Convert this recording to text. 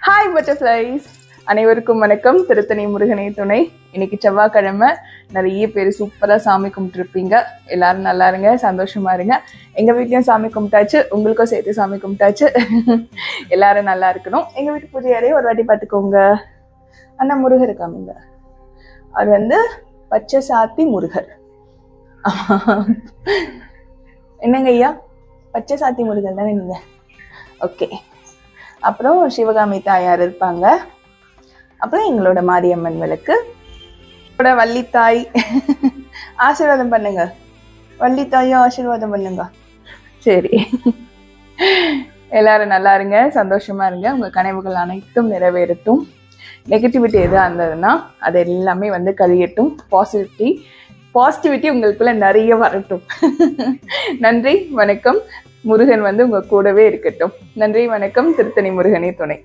Hi butterflies, அனைவருக்கும் வணக்கம். திருத்தணி முருகனை துணை. இன்னைக்கு செவ்வாய்க்கிழமை. நிறைய பேர் சூப்பராக சாமி கும்பிட்டுருப்பீங்க. எல்லாரும் நல்லா இருங்க, சந்தோஷமா இருங்க. எங்கள் வீட்லேயும் சாமி கும்பிட்டாச்சு, உங்களுக்கும் சேர்த்து சாமி கும்பிட்டாச்சு. எல்லாரும் நல்லா இருக்கணும். எங்கள் வீட்டு பூஜையாரையும் ஒரு வாட்டி பார்த்துக்கோங்க. அண்ணா முருகர் இருக்காங்க, அவர் பச்சை சாத்தி முருகர். என்னங்க ஐயா, பச்சை சாத்தி முருகர் தானே நீங்க? ஓகே. அப்புறம் சிவகாமி தாயார் இருப்பாங்க. அப்புறம் எங்களோட மாரியம்மன் விளக்கு, வள்ளித்தாய். ஆசீர்வாதம் பண்ணுங்க, வள்ளித்தாயும் ஆசீர்வாதம் பண்ணுங்க. சரி, எல்லாரும் நல்லா இருங்க, சந்தோஷமா இருங்க. உங்க கனவுகள் அனைத்தும் நிறைவேறட்டும். நெகட்டிவிட்டி எதாக இருந்ததுன்னா அது எல்லாமே கழியட்டும். பாசிட்டிவிட்டி உங்களுக்குள்ள நிறைய வரட்டும். நன்றி, வணக்கம். முருகன் உங்க கூடவே இருக்கட்டும். நன்றி, வணக்கம். திருத்தணி முருகனே துணை.